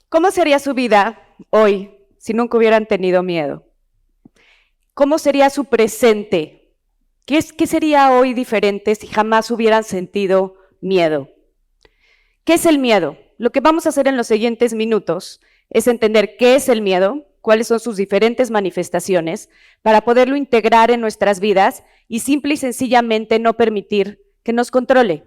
¿Cómo sería su vida hoy si nunca hubieran tenido miedo? ¿Cómo sería su presente? ¿Qué sería hoy diferente si jamás hubieran sentido miedo? ¿Qué es el miedo? Lo que vamos a hacer en los siguientes minutos es entender qué es el miedo, cuáles son sus diferentes manifestaciones, para poderlo integrar en nuestras vidas y simple y sencillamente no permitir que nos controle.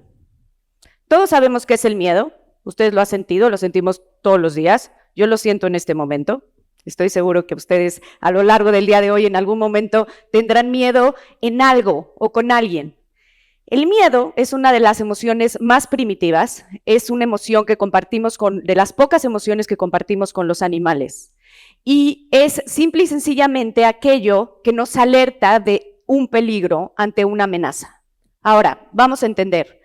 Todos sabemos qué es el miedo. Ustedes lo han sentido, lo sentimos todos los días. Yo lo siento en este momento. Estoy seguro que ustedes a lo largo del día de hoy en algún momento tendrán miedo en algo o con alguien. El miedo es una de las emociones más primitivas, es una emoción que compartimos de las pocas emociones que compartimos con los animales. Y es simple y sencillamente aquello que nos alerta de un peligro ante una amenaza. Ahora, vamos a entender.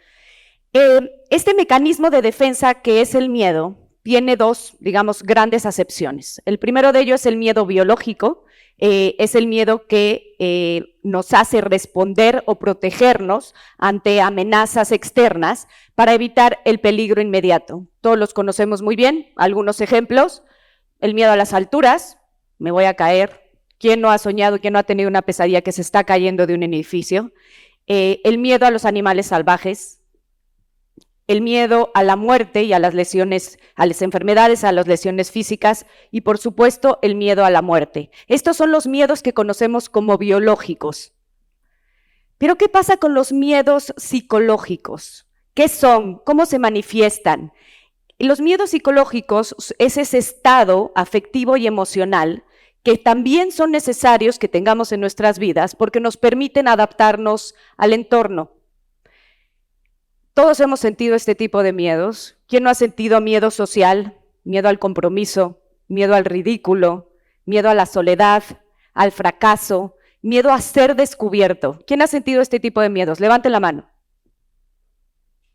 Este mecanismo de defensa que es el miedo tiene dos, digamos, grandes acepciones. El primero de ellos es el miedo biológico, es el miedo que nos hace responder o protegernos ante amenazas externas para evitar el peligro inmediato. Todos los conocemos muy bien, algunos ejemplos: el miedo a las alturas, me voy a caer. ¿Quién no ha soñado, quién no ha tenido una pesadilla que se está cayendo de un edificio? El miedo a los animales salvajes, el miedo a la muerte y a las lesiones, a las enfermedades, a las lesiones físicas y, por supuesto, el miedo a la muerte. Estos son los miedos que conocemos como biológicos. Pero, ¿qué pasa con los miedos psicológicos? ¿Qué son? ¿Cómo se manifiestan? Los miedos psicológicos es ese estado afectivo y emocional que también son necesarios que tengamos en nuestras vidas porque nos permiten adaptarnos al entorno. Todos hemos sentido este tipo de miedos. ¿Quién no ha sentido miedo social, miedo al compromiso, miedo al ridículo, miedo a la soledad, al fracaso, miedo a ser descubierto? ¿Quién ha sentido este tipo de miedos? Levante la mano.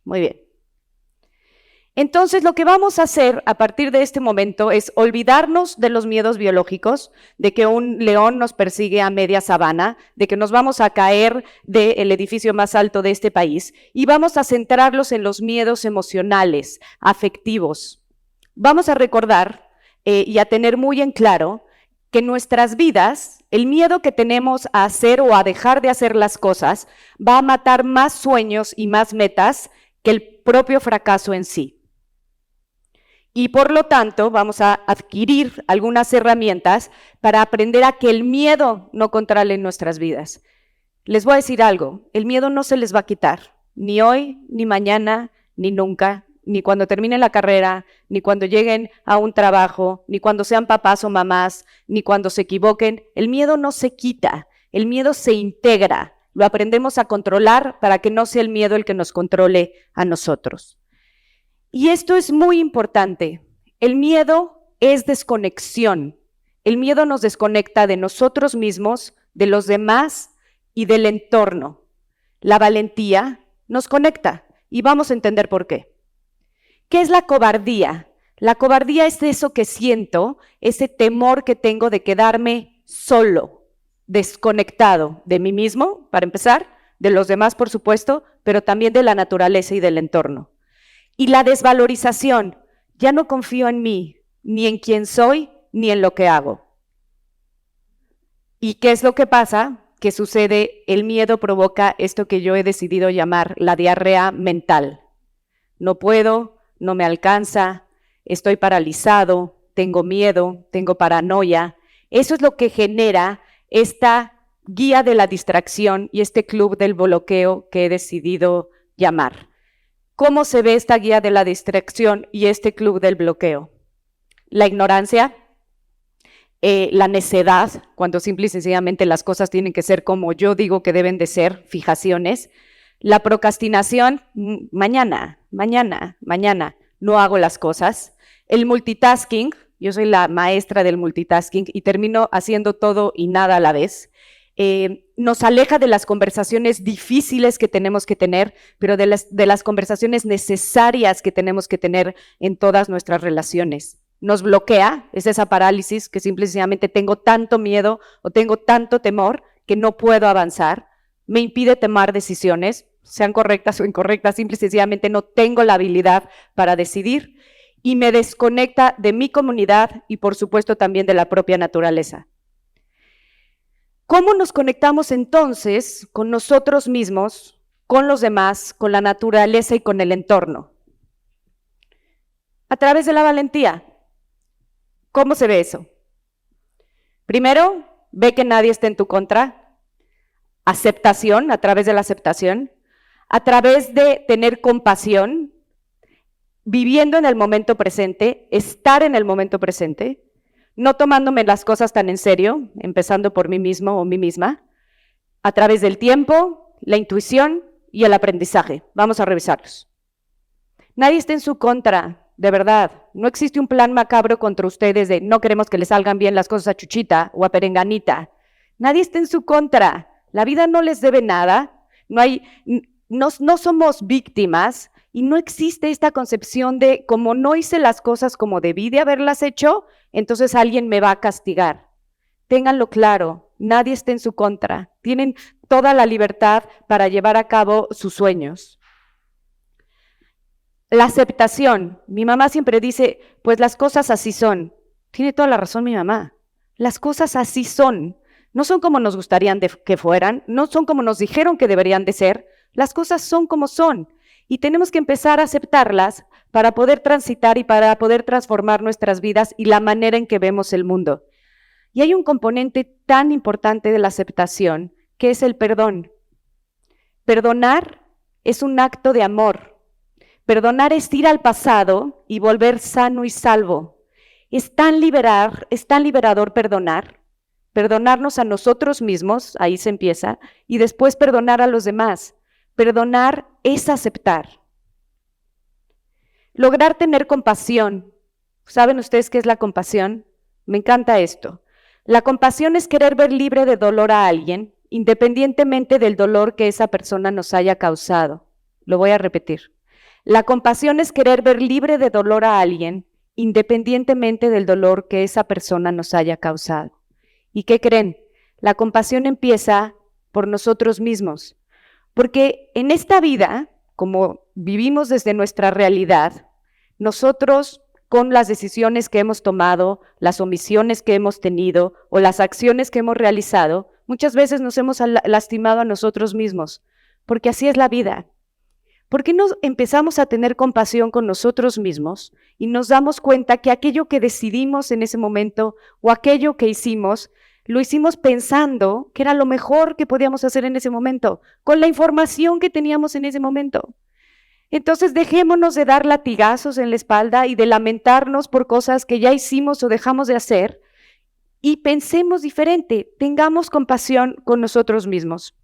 Muy bien. Entonces, lo que vamos a hacer a partir de este momento es olvidarnos de los miedos biológicos, de que un león nos persigue a media sabana, de que nos vamos a caer del edificio más alto de este país, y vamos a centrarlos en los miedos emocionales, afectivos. Vamos a recordar y a tener muy en claro que en nuestras vidas el miedo que tenemos a hacer o a dejar de hacer las cosas va a matar más sueños y más metas que el propio fracaso en sí. Y por lo tanto vamos a adquirir algunas herramientas para aprender a que el miedo no controle nuestras vidas. Les voy a decir algo: el miedo no se les va a quitar, ni hoy, ni mañana, ni nunca, ni cuando terminen la carrera, ni cuando lleguen a un trabajo, ni cuando sean papás o mamás, ni cuando se equivoquen. El miedo no se quita, el miedo se integra, lo aprendemos a controlar para que no sea el miedo el que nos controle a nosotros. Y esto es muy importante. El miedo es desconexión. El miedo nos desconecta de nosotros mismos, de los demás y del entorno. La valentía nos conecta y vamos a entender por qué. ¿Qué es la cobardía? La cobardía es eso que siento, ese temor que tengo de quedarme solo, desconectado de mí mismo, para empezar, de los demás, por supuesto, pero también de la naturaleza y del entorno. Y la desvalorización: ya no confío en mí, ni en quién soy, ni en lo que hago. ¿Y qué es lo que pasa? ¿Qué sucede? El miedo provoca esto que yo he decidido llamar la diarrea mental. No puedo, no me alcanza, estoy paralizado, tengo miedo, tengo paranoia. Eso es lo que genera esta guía de la distracción y este club del bloqueo que he decidido llamar. ¿Cómo se ve esta guía de la distracción y este club del bloqueo? La ignorancia, la necedad, cuando simple y sencillamente las cosas tienen que ser como yo digo que deben de ser, fijaciones. La procrastinación: mañana, no hago las cosas. El multitasking: yo soy la maestra del multitasking y termino haciendo todo y nada a la vez. Nos aleja de las conversaciones difíciles que tenemos que tener, pero de las conversaciones necesarias que tenemos que tener en todas nuestras relaciones. Nos bloquea, es esa parálisis que simplemente tengo tanto miedo o tengo tanto temor que no puedo avanzar. me impide tomar decisiones, sean correctas o incorrectas, simple y sencillamente no tengo la habilidad para decidir, y me desconecta de mi comunidad y por supuesto también de la propia naturaleza. ¿Cómo nos conectamos entonces con nosotros mismos, con los demás, con la naturaleza y con el entorno? A través de la valentía. ¿Cómo se ve eso? Primero, ve que nadie está en tu contra. Aceptación, a través de la aceptación. A través de tener compasión, viviendo en el momento presente, estar en el momento presente, no tomándome las cosas tan en serio, empezando por mí mismo o mí misma, a través del tiempo, la intuición y el aprendizaje. Vamos a revisarlos. Nadie está en su contra, de verdad. No existe un plan macabro contra ustedes de no queremos que les salgan bien las cosas a Chuchita o a Perenganita. Nadie está en su contra. La vida no les debe nada. No somos víctimas y no existe esta concepción de como no hice las cosas como debí de haberlas hecho, entonces alguien me va a castigar. Ténganlo claro, nadie está en su contra. Tienen toda la libertad para llevar a cabo sus sueños. La aceptación. Mi mamá siempre dice, pues las cosas así son. Tiene toda la razón mi mamá. Las cosas así son. No son como nos gustarían que fueran, no son como nos dijeron que deberían de ser. Las cosas son como son y tenemos que empezar a aceptarlas para poder transitar y para poder transformar nuestras vidas y la manera en que vemos el mundo. Y hay un componente tan importante de la aceptación que es el perdón. Perdonar es un acto de amor. Perdonar es ir al pasado y volver sano y salvo. Es tan liberador perdonar. Perdonarnos a nosotros mismos, ahí se empieza, y después perdonar a los demás. Perdonar es aceptar. Lograr tener compasión. ¿Saben ustedes qué es la compasión? Me encanta esto. La compasión es querer ver libre de dolor a alguien, independientemente del dolor que esa persona nos haya causado. Lo voy a repetir. La compasión es querer ver libre de dolor a alguien, independientemente del dolor que esa persona nos haya causado. ¿Y qué creen? La compasión empieza por nosotros mismos. Porque en esta vida, como vivimos desde nuestra realidad, nosotros con las decisiones que hemos tomado, las omisiones que hemos tenido o las acciones que hemos realizado, muchas veces nos hemos lastimado a nosotros mismos, porque así es la vida. ¿Por qué no empezamos a tener compasión con nosotros mismos y nos damos cuenta que aquello que decidimos en ese momento o aquello que hicimos, lo hicimos pensando que era lo mejor que podíamos hacer en ese momento, con la información que teníamos en ese momento? Entonces dejémonos de dar latigazos en la espalda y de lamentarnos por cosas que ya hicimos o dejamos de hacer y pensemos diferente, tengamos compasión con nosotros mismos.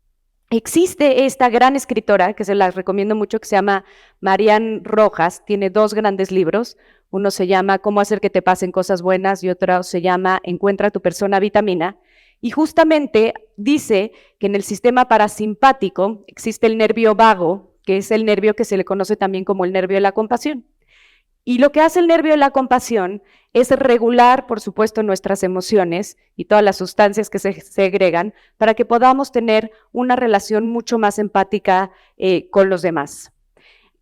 Existe esta gran escritora, que se la recomiendo mucho, que se llama Marian Rojas, tiene 2 grandes libros, uno se llama Cómo hacer que te pasen cosas buenas y otro se llama Encuentra tu persona vitamina, y justamente dice que en el sistema parasimpático existe el nervio vago, que es el nervio que se le conoce también como el nervio de la compasión. Y lo que hace el nervio de la compasión es regular, por supuesto, nuestras emociones y todas las sustancias que se segregan para que podamos tener una relación mucho más empática con los demás.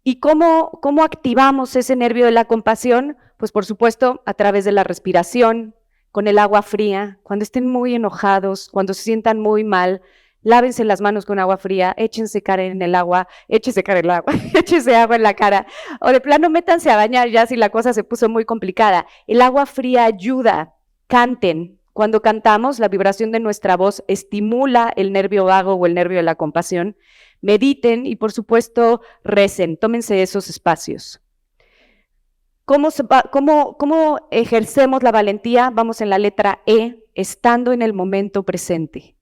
¿Y cómo activamos ese nervio de la compasión? Pues por supuesto a través de la respiración, con el agua fría, cuando estén muy enojados, cuando se sientan muy mal, lávense las manos con agua fría, échense agua en el agua, échense agua en la cara, o de plano métanse a bañar ya si la cosa se puso muy complicada. El agua fría ayuda, canten. Cuando cantamos, la vibración de nuestra voz estimula el nervio vago o el nervio de la compasión. Mediten y, por supuesto, recen, tómense esos espacios. ¿Cómo ejercemos la valentía? Vamos en la letra E, estando en el momento presente.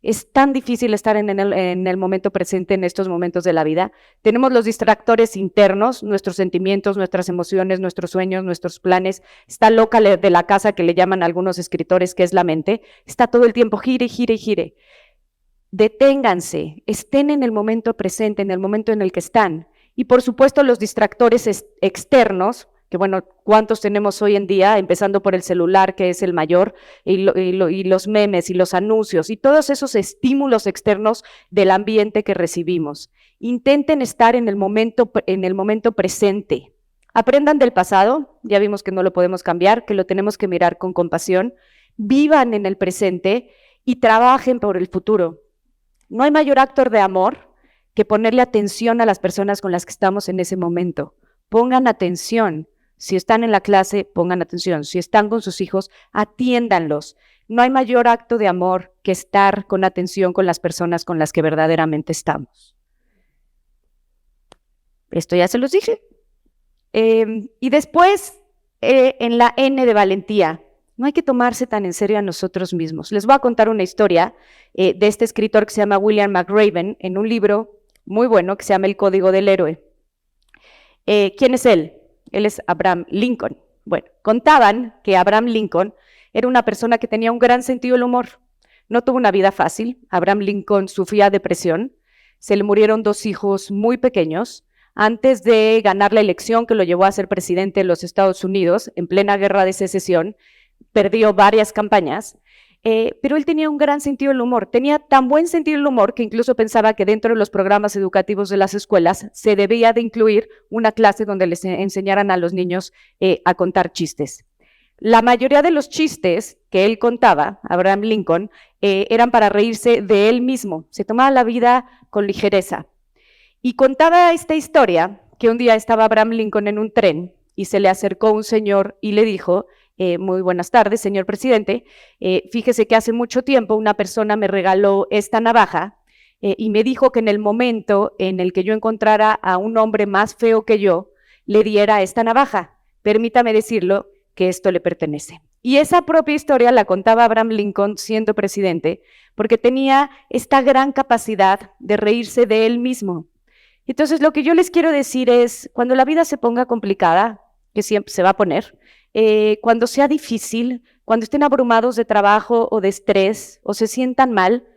Es tan difícil estar en el momento presente en estos momentos de la vida. Tenemos los distractores internos, nuestros sentimientos, nuestras emociones, nuestros sueños, nuestros planes. Está loca de la casa, que le llaman algunos escritores, que es la mente. Está todo el tiempo gire, gire, gire. Deténganse, estén en el momento presente, en el momento en el que están. Y por supuesto los distractores externos, que bueno, ¿cuántos tenemos hoy en día? Empezando por el celular, que es el mayor, y los memes y los anuncios y todos esos estímulos externos del ambiente que recibimos. Intenten estar en el momento presente. Aprendan del pasado, ya vimos que no lo podemos cambiar, que lo tenemos que mirar con compasión. Vivan en el presente y trabajen por el futuro. No hay mayor acto de amor que ponerle atención a las personas con las que estamos en ese momento. Pongan atención. Si están en la clase, pongan atención. Si están con sus hijos, atiéndanlos. No hay mayor acto de amor que estar con atención con las personas con las que verdaderamente estamos. Esto ya se los dije. Y después, en la N de valentía, no hay que tomarse tan en serio a nosotros mismos. Les voy a contar una historia de este escritor que se llama William McRaven, en un libro muy bueno que se llama El Código del Héroe. ¿Quién es él? Él es Abraham Lincoln. Bueno, contaban que Abraham Lincoln era una persona que tenía un gran sentido del humor. No tuvo una vida fácil. Abraham Lincoln sufría de depresión. Se le murieron 2 hijos muy pequeños antes de ganar la elección que lo llevó a ser presidente de los Estados Unidos en plena guerra de secesión. Perdió varias campañas, pero él tenía un gran sentido del humor. Tenía tan buen sentido del humor que incluso pensaba que dentro de los programas educativos de las escuelas se debía de incluir una clase donde les enseñaran a los niños a contar chistes. La mayoría de los chistes que él contaba, Abraham Lincoln, eran para reírse de él mismo. Se tomaba la vida con ligereza. Y contaba esta historia que un día estaba Abraham Lincoln en un tren y se le acercó un señor y le dijo: muy buenas tardes, señor presidente. Fíjese que hace mucho tiempo una persona me regaló esta navaja y me dijo que en el momento en el que yo encontrara a un hombre más feo que yo, le diera esta navaja. Permítame decirlo que esto le pertenece. Y esa propia historia la contaba Abraham Lincoln siendo presidente, porque tenía esta gran capacidad de reírse de él mismo. Entonces, lo que yo les quiero decir es, cuando la vida se ponga complicada, que siempre se va a poner, cuando sea difícil, cuando estén abrumados de trabajo o de estrés o se sientan mal,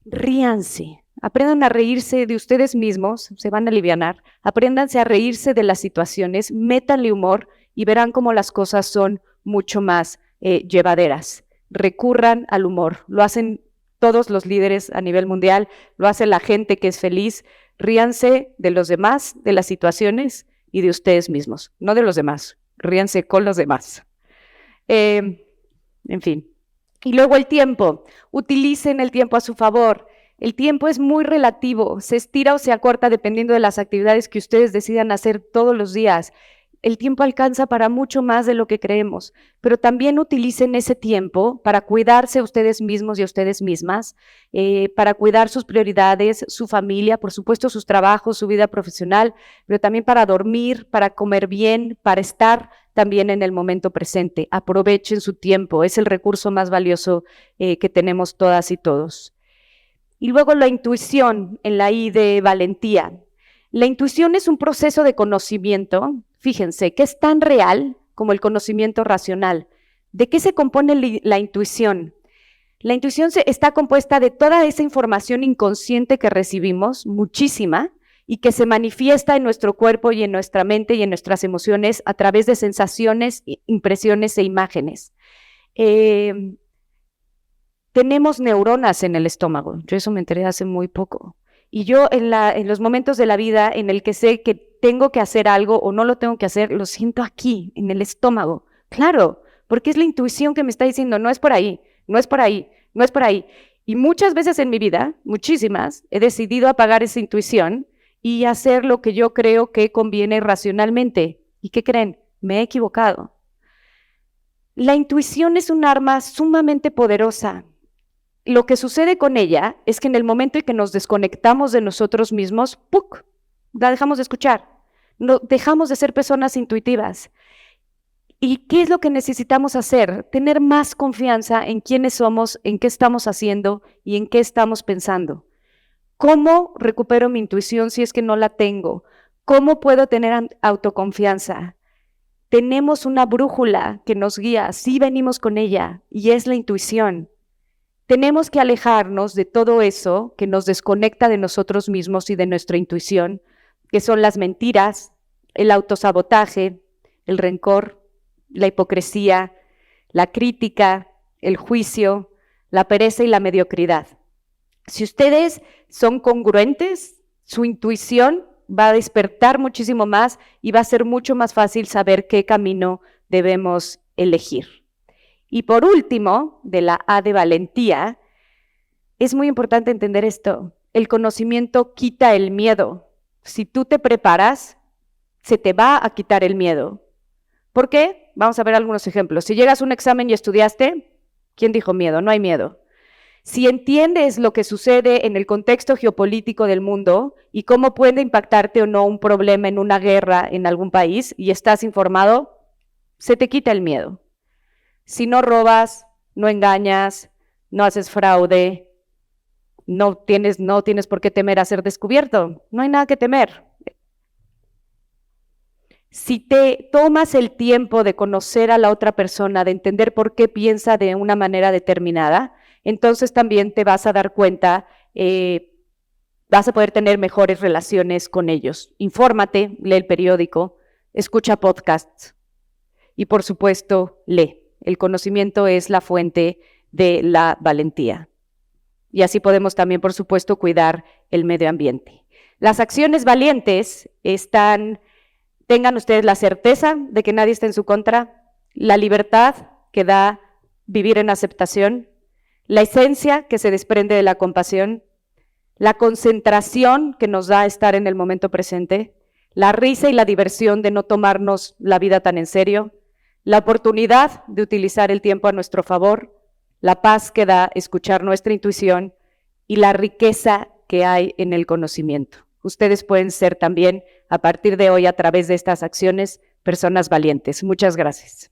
ríanse, aprendan a reírse de ustedes mismos, se van a alivianar, apréndanse a reírse de las situaciones, métanle humor y verán cómo las cosas son mucho más llevaderas. Recurran al humor, lo hacen todos los líderes a nivel mundial, lo hace la gente que es feliz. Ríanse de los demás, de las situaciones y de ustedes mismos, no de los demás. Ríanse con los demás. En fin. Y luego el tiempo. Utilicen el tiempo a su favor. El tiempo es muy relativo. Se estira o se acorta dependiendo de las actividades que ustedes decidan hacer todos los días. El tiempo alcanza para mucho más de lo que creemos, pero también utilicen ese tiempo para cuidarse a ustedes mismos y a ustedes mismas, para cuidar sus prioridades, su familia, por supuesto sus trabajos, su vida profesional, pero también para dormir, para comer bien, para estar también en el momento presente. Aprovechen su tiempo, es el recurso más valioso que tenemos todas y todos. Y luego la intuición, en la I de valentía. La intuición es un proceso de conocimiento, fíjense, que es tan real como el conocimiento racional. ¿De qué se compone la intuición? La intuición está compuesta de toda esa información inconsciente que recibimos, muchísima, y que se manifiesta en nuestro cuerpo y en nuestra mente y en nuestras emociones a través de sensaciones, impresiones e imágenes. Tenemos neuronas en el estómago, yo eso me enteré hace muy poco. Y yo en los momentos de la vida en el que sé que tengo que hacer algo o no lo tengo que hacer, lo siento aquí, en el estómago. Claro, porque es la intuición que me está diciendo, no es por ahí, no es por ahí, no es por ahí. Y muchas veces en mi vida, muchísimas, he decidido apagar esa intuición y hacer lo que yo creo que conviene racionalmente. ¿Y qué creen? Me he equivocado. La intuición es un arma sumamente poderosa. Lo que sucede con ella es que en el momento en que nos desconectamos de nosotros mismos, ¡puc!, la dejamos de escuchar, no, dejamos de ser personas intuitivas. ¿Y qué es lo que necesitamos hacer? Tener más confianza en quiénes somos, en qué estamos haciendo y en qué estamos pensando. ¿Cómo recupero mi intuición si es que no la tengo? ¿Cómo puedo tener autoconfianza? Tenemos una brújula que nos guía, sí venimos con ella, y es la intuición. Tenemos que alejarnos de todo eso que nos desconecta de nosotros mismos y de nuestra intuición, que son las mentiras, el autosabotaje, el rencor, la hipocresía, la crítica, el juicio, la pereza y la mediocridad. Si ustedes son congruentes, su intuición va a despertar muchísimo más y va a ser mucho más fácil saber qué camino debemos elegir. Y por último, de la A de valentía, es muy importante entender esto. El conocimiento quita el miedo. Si tú te preparas, se te va a quitar el miedo. ¿Por qué? Vamos a ver algunos ejemplos. Si llegas a un examen y estudiaste, ¿quién dijo miedo? No hay miedo. Si entiendes lo que sucede en el contexto geopolítico del mundo y cómo puede impactarte o no un problema en una guerra en algún país y estás informado, se te quita el miedo. Si no robas, no engañas, no haces fraude, no tienes por qué temer a ser descubierto. No hay nada que temer. Si te tomas el tiempo de conocer a la otra persona, de entender por qué piensa de una manera determinada, entonces también te vas a dar cuenta, vas a poder tener mejores relaciones con ellos. Infórmate, lee el periódico, escucha podcasts y por supuesto, lee. El conocimiento es la fuente de la valentía. Y así podemos también, por supuesto, cuidar el medio ambiente. Las acciones valientes tengan ustedes la certeza de que nadie está en su contra, la libertad que da vivir en aceptación, la esencia que se desprende de la compasión, la concentración que nos da estar en el momento presente, la risa y la diversión de no tomarnos la vida tan en serio, la oportunidad de utilizar el tiempo a nuestro favor, la paz que da escuchar nuestra intuición y la riqueza que hay en el conocimiento. Ustedes pueden ser también, a partir de hoy, a través de estas acciones, personas valientes. Muchas gracias.